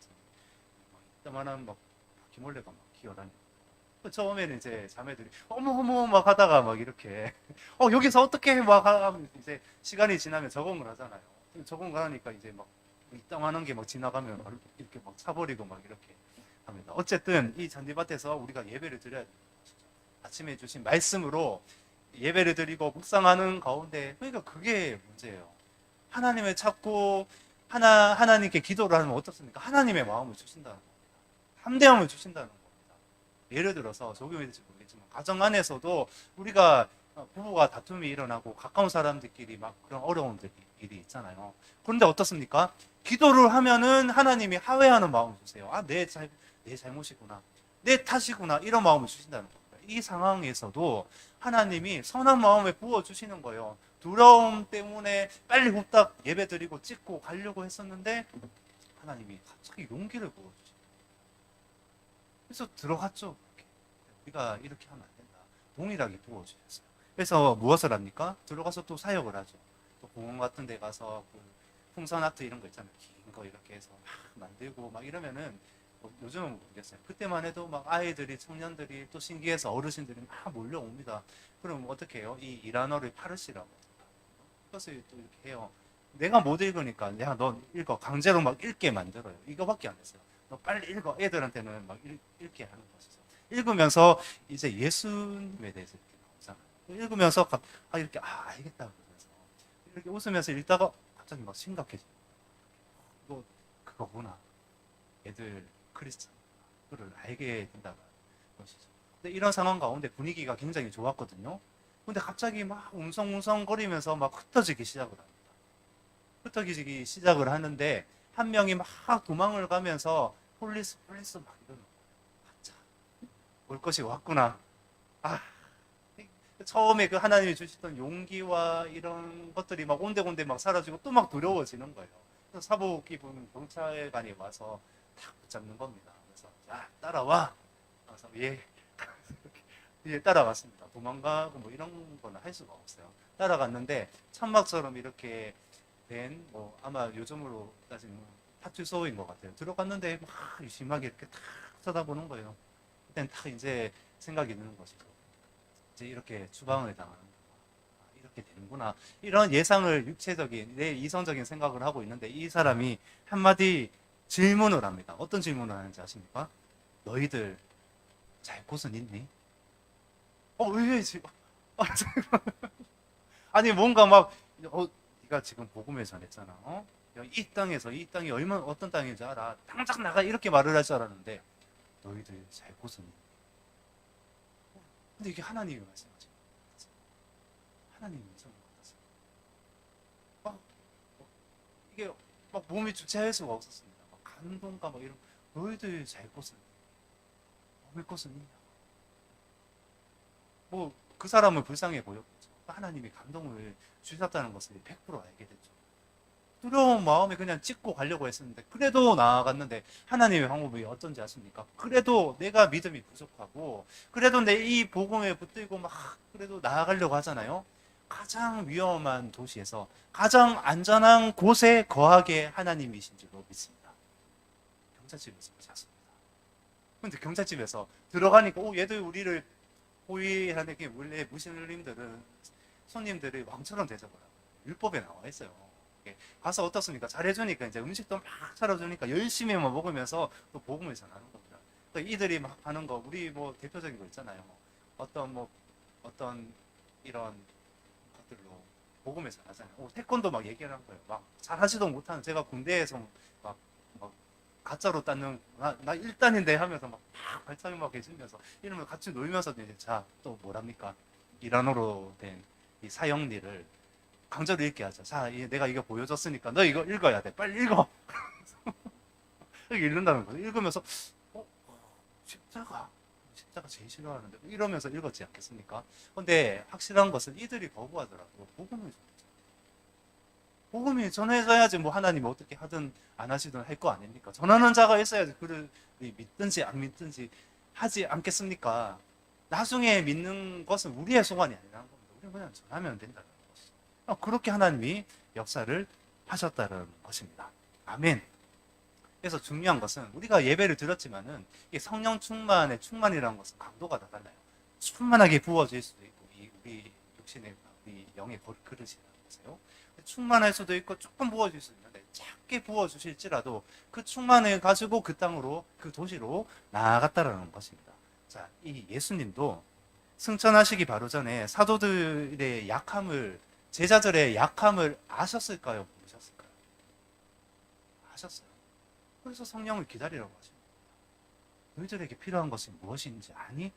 이따만한 막 바퀴벌레가 막 기어다니고 처음에는 이제 자매들이 어머 막 하다가 막 이렇게 여기서 어떻게 막 하면 이제 시간이 지나면 적응을 하잖아요. 적응을 하니까 이제 막 이따만한 게 막 지나가면 바로 이렇게 막 차버리고 막 이렇게 합니다. 어쨌든 이 잔디밭에서 우리가 예배를 드려야 됩니다. 아침에 주신 말씀으로 예배를 드리고 묵상하는 가운데, 그러니까 그게 문제예요. 하나님을 찾고 하나님께 기도를 하면 어떻습니까? 하나님의 마음을 주신다는 겁니다. 함대함을 주신다는 겁니다. 예를 들어서 적용이 될지 모르겠지만 가정 안에서도 우리가 부부가 다툼이 일어나고 가까운 사람들끼리 막 그런 어려움들이 있잖아요. 그런데 어떻습니까? 기도를 하면은 하나님이 하회하는 마음을 주세요. 내 잘못이구나, 내 탓이구나, 이런 마음을 주신다는 겁니다. 이 상황에서도 하나님이 선한 마음을 부어주시는 거예요. 두려움 때문에 빨리 후딱 예배드리고 찍고 가려고 했었는데 하나님이 갑자기 용기를 부어주시고 그래서 들어갔죠. 우리가 이렇게 하면 안 된다, 동일하게 부어주셨어요. 그래서 무엇을 합니까? 들어가서 또 사역을 하죠. 또 공원 같은 데 가서 그 풍선 아트 이런 거 있잖아요. 긴 거 이렇게 해서 막 만들고 막 이러면은 요즘은 모르겠어요. 그때만 해도 막 아이들이, 청년들이 또 신기해서 어르신들이 막 몰려옵니다. 그럼 어떻게 해요? 이 이란어를 파르시라고 그것을 또 이렇게 해요. 내가 못 읽으니까 너 읽어, 강제로 막 읽게 만들어요. 이거밖에 안 했어요. 너 빨리 읽어. 애들한테는 막 읽게 하는 것이죠. 읽으면서 이제 예수님에 대해서 이렇게 나오잖아요. 읽으면서 이렇게 알겠다 그러면서 이렇게 웃으면서 읽다가 갑자기 막 심각해져요. 너 그거구나. 애들 크리스찬 그를 알게 된다는 것이죠. 근데 이런 상황 가운데 분위기가 굉장히 좋았거든요. 근데 갑자기 막 웅성웅성거리면서 막 흩어지기 시작을 합니다. 흩어지기 시작을 하는데 한 명이 막 도망을 가면서 폴리스 막 이러는 거예요. 올 것이 왔구나. 처음에 그 하나님이 주시던 용기와 이런 것들이 막 온데곤데 막 사라지고 또 막 두려워지는 거예요. 그래서 사복이 보면 경찰관이 와서 탁 붙잡는 겁니다. 그래서 야 따라와. 그래서 예 따라갔습니다. 도망가고 뭐 이런 거는 할 수가 없어요. 따라갔는데 천막처럼 이렇게 된 뭐 아마 요즘으로 따지면 파출소인 것 같아요. 들어갔는데 막 심하게 이렇게 탁 쳐다보는 거예요. 그땐 탁 이제 생각이 드는 것이죠. 이제 이렇게 추방을 당하는 이렇게 되는구나. 이런 예상을 육체적인 내 이성적인 생각을 하고 있는데 이 사람이 한마디 질문을 합니다. 어떤 질문을 하는지 아십니까? 너희들 잘 곳은 있니? 왜 지금? 아니 뭔가 막 네가 지금 복음을 전했잖아. 이 땅에서 이 땅이 얼마나 어떤 땅인지 알아. 당장 나가 이렇게 말을 할 줄 알았는데 너희들 잘 곳은 있니? 근데 이게 하나님이 말씀하신 것 같았어요. 하나님이 말씀하신 것 같았어요. 이게 막 몸이 주체할 수가 없었습니다. 막 감동과 막 이런 너희들 잘 곳은 먹을 것은 있냐? 뭐 그 사람은 불쌍해 보였겠죠. 하나님이 감동을 주셨다는 것을 100% 알게 됐죠. 두려운 마음에 그냥 찍고 가려고 했었는데 그래도 나아갔는데 하나님의 방법이 어떤지 아십니까? 그래도 내가 믿음이 부족하고 그래도 내 이 복음에 붙들고 막 그래도 나아가려고 하잖아요. 가장 위험한 도시에서 가장 안전한 곳에 거하게 하나님이신 줄로 믿습니다. 경찰집에서 잤습니다. 근데 경찰집에서 들어가니까 얘들 우리를 호위하는 게 원래 무슬림들은 손님들이 왕처럼 대접을 하고 율법에 나와 있어요. 가서 어떻습니까? 잘해주니까 이제 음식도 막 차려주니까 열심히만 먹으면서 또 복음을 전하는 겁니다. 또 이들이 막 하는 거 우리 뭐 대표적인 거 있잖아요. 어떤 이런 것들로 복음을 전하잖아요. 태권도 막 얘기를 한 거예요. 막 잘하지도 못하는 제가 군대에서 막 가짜로 땄는 나 1단인데 하면서 막 발차기 막 해주면서 이러면 같이 놀면서 이제 자 또 뭐랍니까? 이란어로 된 이 사형리를 강제로 읽게 하죠. 자, 내가 이거 보여줬으니까 너 이거 읽어야 돼. 빨리 읽어. 이렇게 읽는다는 거죠. 읽으면서 십자가 제일 싫어하는데 이러면서 읽었지 않겠습니까? 근데 확실한 것은 이들이 거부하더라도 복음이 전해져야지 뭐 하나님이 어떻게 하든 안 하시든 할 거 아닙니까? 전하는 자가 있어야지 그를 믿든지 안 믿든지 하지 않겠습니까? 나중에 믿는 것은 우리의 소관이 아니라는 겁니다. 우리는 그냥 전하면 된다는 것이죠. 그렇게 하나님이 역사를 하셨다는 것입니다. 아멘. 그래서 중요한 것은 우리가 예배를 드렸지만은 이 성령 충만의 충만이라는 것은 강도가 다 달라요. 충만하게 부어질 수도 있고 우리 육신의 우리 영의 그릇이라는 것이요. 충만할 수도 있고 조금 부어질 수 있는데 작게 부어주실지라도 그 충만을 가지고 그 땅으로 그 도시로 나아갔다라는 것입니다. 자, 이 예수님도 승천하시기 바로 전에 사도들의 약함을 제자들의 약함을 아셨을까요? 모르셨을까요? 아셨어요. 그래서 성령을 기다리라고 하십니다. 너희들에게 필요한 것이 무엇인지 아니?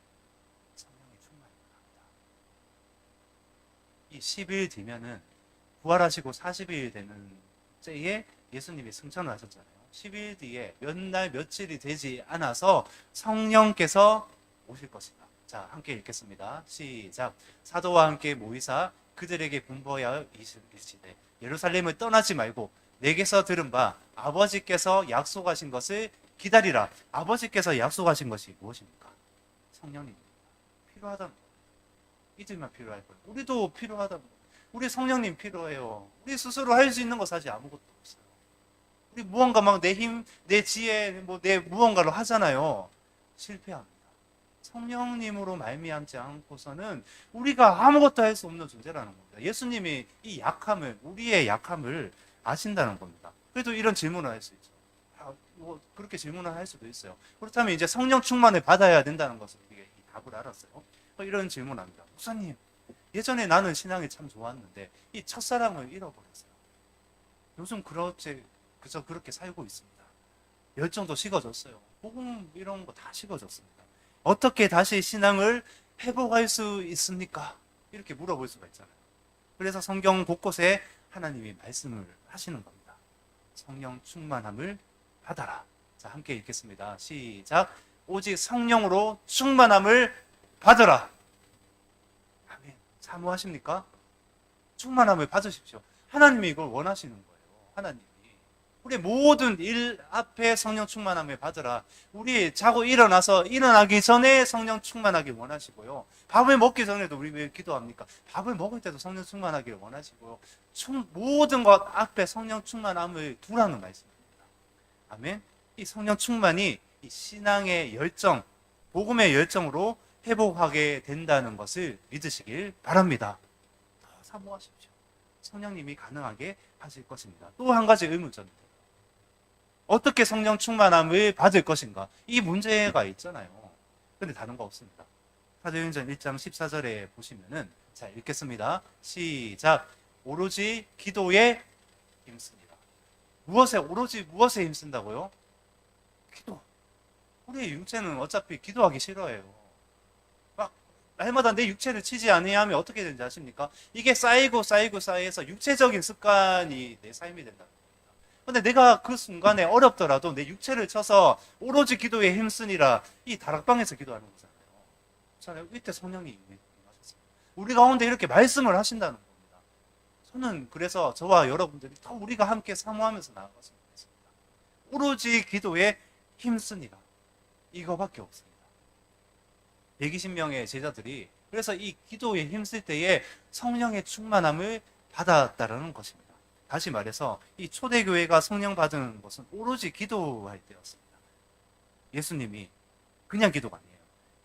성령이 충만합니다. 이 10일 뒤면은 부활하시고 40일 되는 때에 예수님이 승천을 하셨잖아요. 10일 뒤에 몇 날 며칠이 되지 않아서 성령께서 오실 것이다. 자, 함께 읽겠습니다. 시작. 사도와 함께 모이사 그들에게 분부하여 이르시되 예루살렘을 떠나지 말고 내게서 들은 바 아버지께서 약속하신 것을 기다리라. 아버지께서 약속하신 것이 무엇입니까? 성령님입니다. 필요하다는 거예요. 이들만 필요할 거예요. 우리도 필요하다는 거예요. 우리 성령님 필요해요. 우리 스스로 할 수 있는 거 사실 아무것도 없어요. 우리 무언가 막 내 힘, 내 지혜, 내 무언가로 하잖아요. 실패합니다. 성령님으로 말미암지 않고서는 우리가 아무것도 할 수 없는 존재라는 겁니다. 예수님이 이 약함을, 우리의 약함을 아신다는 겁니다. 그래도 이런 질문을 할 수 있죠. 그렇게 질문을 할 수도 있어요. 그렇다면 이제 성령 충만을 받아야 된다는 것을 우리가 이 답을 알았어요. 이런 질문합니다. 목사님, 예전에 나는 신앙이 참 좋았는데 이 첫사랑을 잃어버렸어요. 요즘 그저 그렇게 살고 있습니다. 열정도 식어졌어요. 복음 이런 거 다 식어졌습니다. 어떻게 다시 신앙을 회복할 수 있습니까? 이렇게 물어볼 수가 있잖아요. 그래서 성경 곳곳에 하나님이 말씀을 하시는 겁니다. 성령 충만함을 받아라. 자, 함께 읽겠습니다. 시작. 오직 성령으로 충만함을 받으라. 아멘. 사모하십니까? 충만함을 받으십시오. 하나님이 이걸 원하시는 거예요. 하나님이. 우리 모든 일 앞에 성령 충만함을 받으라. 우리 자고 일어나기 전에 성령 충만하길 원하시고요. 밥을 먹기 전에도 우리 왜 기도합니까? 밥을 먹을 때도 성령 충만하기를 원하시고요. 모든 것 앞에 성령 충만함을 두라는 말씀입니다. 아멘. 이 성령 충만이 이 신앙의 열정, 복음의 열정으로 회복하게 된다는 것을 믿으시길 바랍니다. 더 사모하십시오. 성령님이 가능하게 하실 것입니다. 또 한 가지 의문점입니다. 어떻게 성령 충만함을 받을 것인가? 이 문제가 있잖아요. 근데 다른 거 없습니다. 사도행전 1장 14절에 보시면은, 자, 읽겠습니다. 시작. 오로지 기도에 힘씁니다. 오로지 무엇에 힘쓴다고요? 기도. 우리의 육체는 어차피 기도하기 싫어해요. 막 날마다 내 육체를 치지 아니하면 어떻게 되는지 아십니까? 이게 쌓여서 육체적인 습관이 내 삶이 된다. 근데 내가 그 순간에 어렵더라도 내 육체를 쳐서 오로지 기도에 힘쓰니라, 이 다락방에서 기도하는 거잖아요. 이때 성령이 임하셨어요. 우리 가운데 이렇게 말씀을 하신다는 겁니다. 저는 그래서 저와 여러분들이 더 우리가 함께 사모하면서 나아갔으면 좋겠습니다. 오로지 기도에 힘쓰니라, 이거밖에 없습니다. 120명의 제자들이 그래서 이 기도에 힘쓸 때에 성령의 충만함을 받았다라는 것입니다. 다시 말해서 이 초대교회가 성령 받은 것은 오로지 기도할 때였습니다. 예수님이 그냥 기도가 아니에요.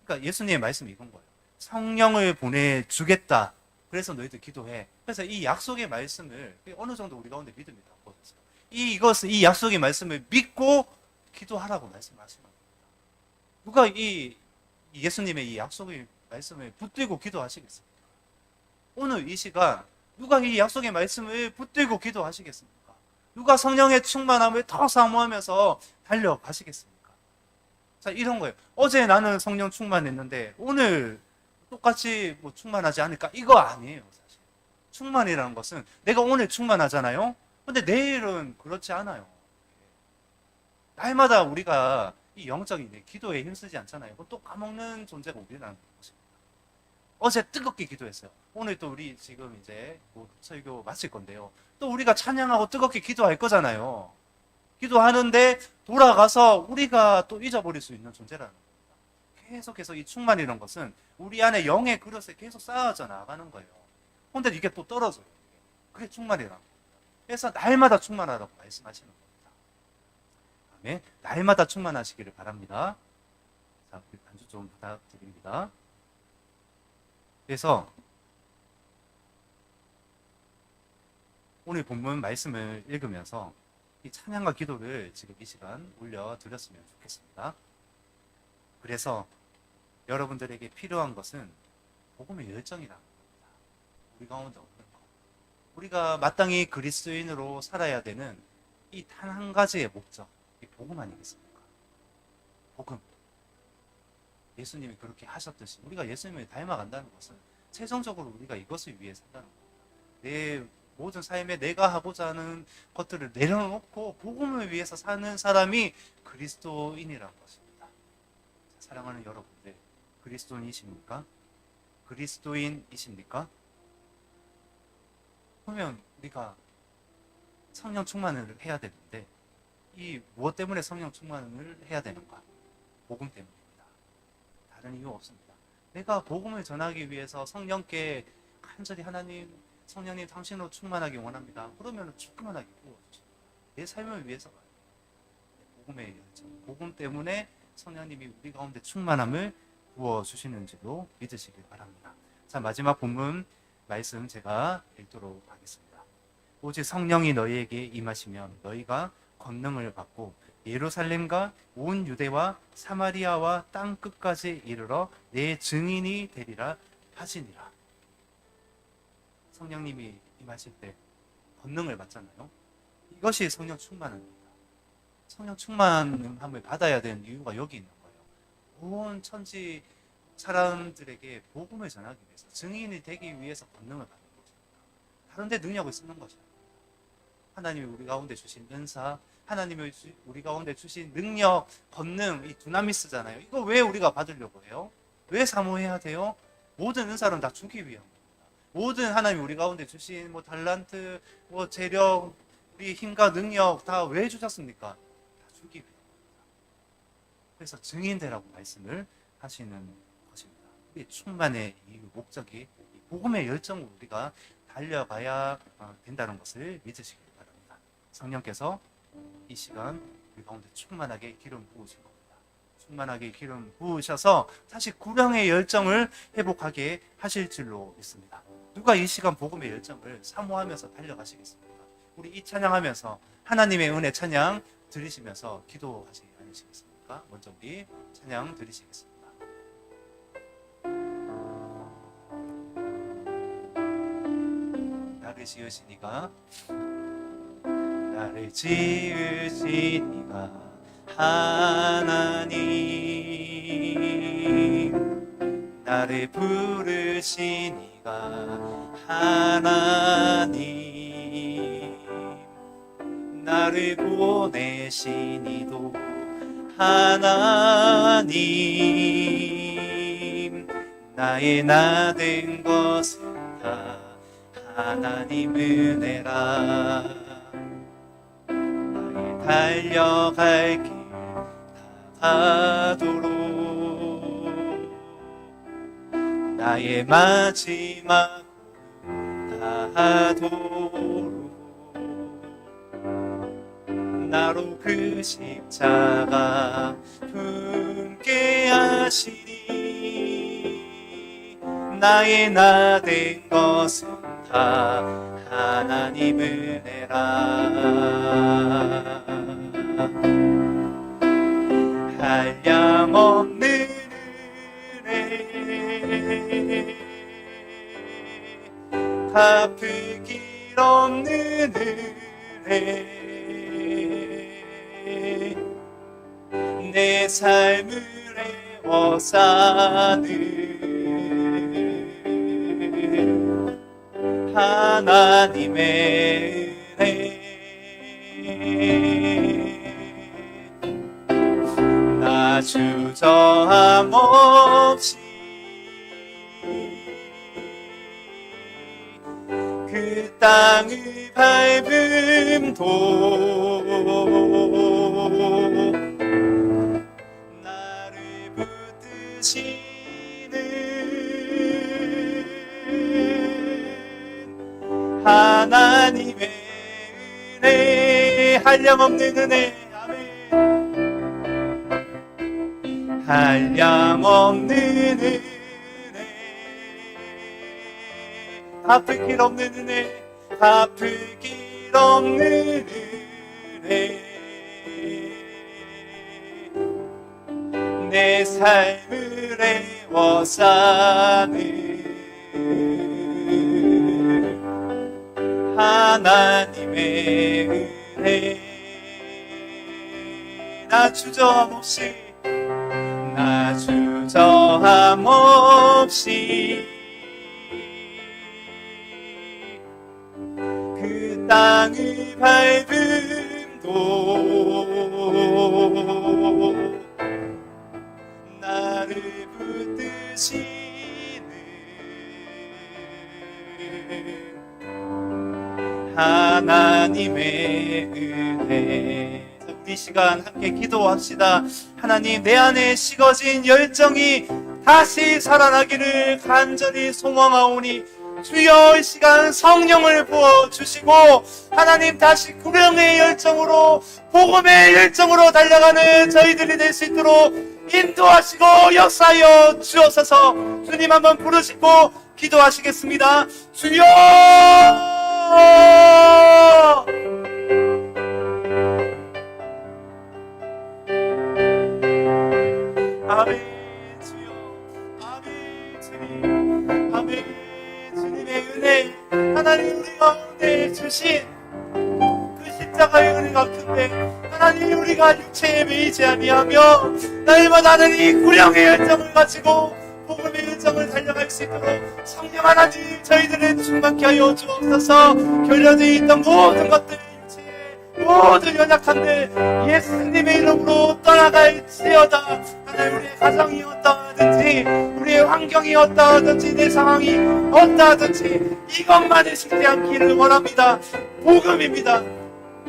그러니까 예수님의 말씀이 이건 거예요. 성령을 보내주겠다. 그래서 너희들 기도해. 그래서 이 약속의 말씀을 어느 정도 우리 가운데 믿음이 나왔어요. 이 약속의 말씀을 믿고 기도하라고 말씀하시는 겁니다. 누가 이 예수님의 이 약속의 말씀을 붙들고 기도하시겠습니까? 오늘 이 시간 누가 이 약속의 말씀을 붙들고 기도하시겠습니까? 누가 성령의 충만함을 더 사모하면서 달려가시겠습니까? 자, 이런 거예요. 어제 나는 성령 충만했는데 오늘 똑같이 충만하지 않을까? 이거 아니에요, 사실. 충만이라는 것은 내가 오늘 충만하잖아요? 근데 내일은 그렇지 않아요. 날마다 우리가 이 영적인 기도에 힘쓰지 않잖아요. 그건 또 까먹는 존재가 우리라는 것입니다. 어제 뜨겁게 기도했어요. 오늘 또 우리 지금 이제 설교 마칠 건데요. 또 우리가 찬양하고 뜨겁게 기도할 거잖아요. 기도하는데 돌아가서 우리가 또 잊어버릴 수 있는 존재라는 겁니다. 계속해서 이 충만이라는 것은 우리 안에 영의 그릇에 계속 쌓아져 나가는 거예요. 근데 이게 또 떨어져요. 그게 충만이라는 겁니다. 그래서 날마다 충만하라고 말씀하시는 겁니다. 아멘. 날마다 충만하시기를 바랍니다. 자, 반주 좀 부탁드립니다. 그래서 오늘 본문 말씀을 읽으면서 이 찬양과 기도를 지금 이 시간 올려드렸으면 좋겠습니다. 그래서 여러분들에게 필요한 것은 복음의 열정이라는 겁니다. 우리 가운데 없는 것. 우리가 마땅히 그리스도인으로 살아야 되는 이 단 한 가지의 목적, 이 복음 아니겠습니까? 복음. 예수님이 그렇게 하셨듯이 우리가 예수님을 닮아간다는 것은 최종적으로 우리가 이것을 위해 산다는 겁니다. 내 모든 삶에 내가 하고자 하는 것들을 내려놓고 복음을 위해서 사는 사람이 그리스도인이라는 것입니다. 사랑하는 여러분들, 그리스도인이십니까? 그리스도인이십니까? 그러면 우리가 성령 충만을 해야 되는데 이 무엇 때문에 성령 충만을 해야 되는가? 복음 때문입니다. 다른 이유 없습니다. 내가 복음을 전하기 위해서 성령께 간절히 하나님, 성령님 당신으로 충만하기 원합니다. 그러면 충만하게 부어주십니다. 내 삶을 위해서가 아니에요. 복음의 열정, 복음 때문에 성령님이 우리 가운데 충만함을 부어주시는지도 믿으시길 바랍니다. 자, 마지막 본문 말씀 제가 읽도록 하겠습니다. 오직 성령이 너희에게 임하시면 너희가 권능을 받고 예루살렘과 온 유대와 사마리아와 땅 끝까지 이르러 내 증인이 되리라 하시니라. 성령님이 임하실 때 권능을 받잖아요. 이것이 성령 충만합니다. 성령 충만함을 받아야 되는 이유가 여기 있는 거예요. 온 천지 사람들에게 복음을 전하기 위해서, 증인이 되기 위해서 권능을 받는 것입니다. 다른 데 능력을 쓰는 것이 아닙니다. 하나님이 우리 가운데 주신 은사, 하나님이 우리 가운데 주신 능력, 권능, 이 두나미스잖아요. 이거 왜 우리가 받으려고 해요? 왜 사모해야 돼요? 모든 은사는 다 주기 위한 겁니다. 모든 하나님 우리 가운데 주신 뭐 달란트, 뭐 재력, 우리 힘과 능력 다 왜 주셨습니까? 다 주기 위해. 그래서 증인되라고 말씀을 하시는 것입니다. 우리 충만의 이 목적이 이 복음의 열정으로 우리가 달려가야 된다는 것을 믿으시길 바랍니다. 성령께서 이 시간 우리 가운데 충만하게 기름 부으실 겁니다. 충만하게 기름 부으셔서 다시 구령의 열정을 회복하게 하실 줄로 믿습니다. 누가 이 시간 복음의 열정을 사모하면서 달려가시겠습니까? 우리 이 찬양하면서 하나님의 은혜 찬양 들으시면서 기도하지 않으시겠습니까? 먼저 우리 찬양 드리시겠습니다. 나를 지으신 이가 나를 지으신 이가 하나님, 나를 부르신 이가 하나님, 나를 보내신 이도 하나님, 나의 나 된 것은 다 하나님 은혜라. 나의 달려갈 길 다 가도록 나의 마지막 다하도록 나로 그 십자가 품게 하시니 나의 나 된 것은 다 하나님 은혜라. 한량없는 은혜, 갚을 길 없는 은혜, 내 삶을 애워싸는 하나님의 은혜. 나 주저함 없이 그 땅을 밟음도 나를 붙드시는 하나님의 은혜, 한량없는 은혜. 한량없는 은혜, 갚을 길 없는 은혜, 갚을 길 없는 은혜, 내 삶을 애워싸는 하나님의 은혜. 나 주저함 없이, 나 주저함 없이 그 땅을 밟음도 나를 붙드시는 하나님의 은혜. 우리 시간 함께 기도합시다. 하나님, 내 안에 식어진 열정이 다시 살아나기를 간절히 소망하오니 주여 이 시간 성령을 부어주시고 하나님 다시 구령의 열정으로 복음의 열정으로 달려가는 저희들이 될 수 있도록 인도하시고 역사하여 주옵소서. 주님 한번 부르시고 기도하시겠습니다. 주여! 아멘. 주여, 아멘. 주님, 아멘. 주님의 은혜, 하나님 우리 가운데 주신 그 십자가의 은혜가 큰데 하나님 우리가 육체에 매이지 아니하며 날마다 하는 이 구령의 열정을 가지고 복음의 열정을 달려갈 수 있도록 성령 하나님 저희들을 충만케 하여 주옵소서. 결여되어 있던 모든 것들, 모든 연약한데 예수님의 이름으로 떠나갈지어다. 하나님 우리의 가정이 어떠하든지 하나님, 우리의 환경이 어떠하든지 내 상황이 어떠하든지 이것만을 식지 않기를 원합니다. 복음입니다.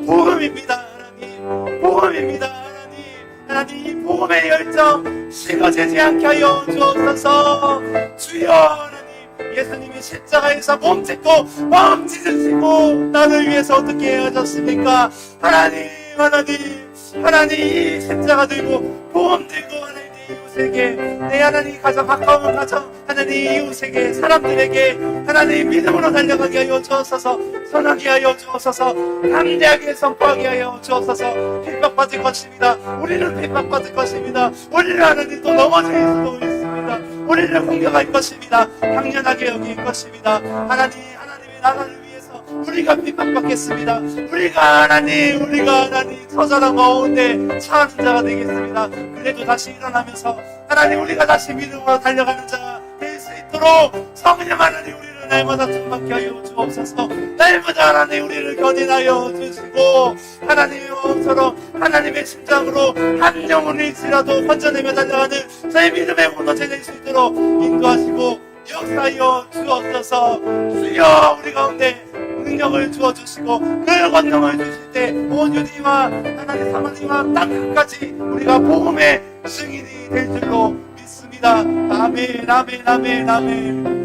복음입니다. 하나님, 복음입니다. 하나님, 하나님, 이 복음의 열정 식어지지 않게 하여 주옵소서. 주여. 하나님, 예수님이 십자가에서 몸짓고 마음 찢으시고 나를 위해서 어떻게 하셨습니까? 하나님, 하나님, 하나님, 이 십자가 들고 복음 들고 하나님 내 이웃에게, 내 하나님 가장 가까운 가정, 하나님 이웃에게, 사람들에게 하나님 믿음으로 달려가게 하여 주옵소서. 선하게 하여 주옵소서. 담대하게 선포하게 하여 주옵소서. 핍박받을 것입니다. 우리는 핍박받을 것입니다. 우리는 하나님 또 넘어질 수도 있습니다. 우리를 공격할 것입니다. 당연하게 여길 것입니다. 하나님, 하나님의 나라를 위해서 우리가 핍박받겠습니다. 우리가 하나님 처절한 가운데 처하는 자가 되겠습니다. 그래도 다시 일어나면서 하나님, 우리가 다시 믿음으로 달려가는 자가 될 수 있도록 성령 하나님, 우리를 날마다 충만케 하여 주옵소서. 날마다 하나님 우리를 견인하여 주시고 하나님의 마음처럼 하나님의 심장으로 한 영혼일지라도 건져내며 달려가는 저의 믿음의 공동체 될 수 있도록 인도하시고 역사하여 주옵소서. 주여, 우리 가운데 능력을 주어주시고 그 권능을 주실 때 온 유디와 하나님 사마리와 땅끝까지 우리가 복음의 증인이 될 줄로 믿습니다. 아멘, 아멘, 아멘, 아멘.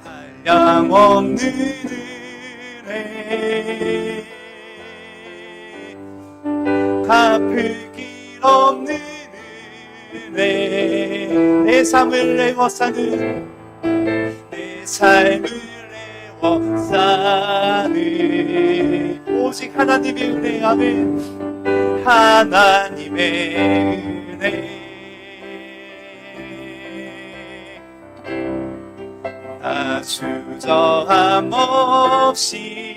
한량 없는 은혜, 갚을 길 없는 은혜, 내 삶을 내어 사는, 내 삶을 사는 오직 하나님의 은혜. 아멘. 하나님의 은혜, 나 주저함 없이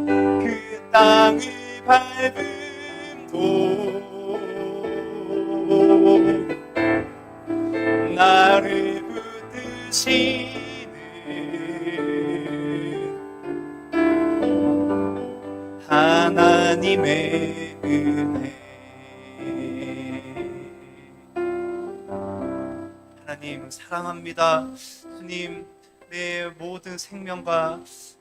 그 땅을 밟음도 나를 붙드시는 하나님의 은혜. 하나님 사랑합니다. 주님, 내 모든 생명과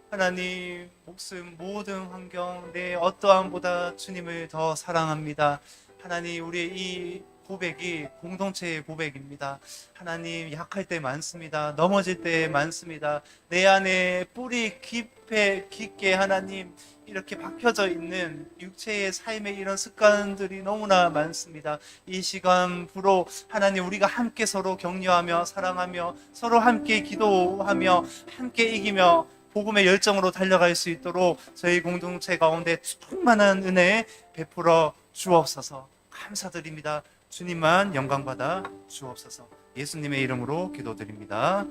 하나님 목숨, 모든 환경, 내 어떠함보다 주님을 더 사랑합니다. 하나님, 우리의 이 고백이 공동체의 고백입니다. 하나님, 약할 때 많습니다. 넘어질 때 많습니다. 내 안에 뿌리 깊게 하나님 이렇게 박혀져 있는 육체의 삶의 이런 습관들이 너무나 많습니다. 이 시간부로 하나님, 우리가 함께 서로 격려하며 사랑하며 서로 함께 기도하며 함께 이기며 복음의 열정으로 달려갈 수 있도록 저희 공동체 가운데 충만한 은혜 베풀어 주옵소서. 감사드립니다. 주님만 영광받아 주옵소서. 예수님의 이름으로 기도드립니다.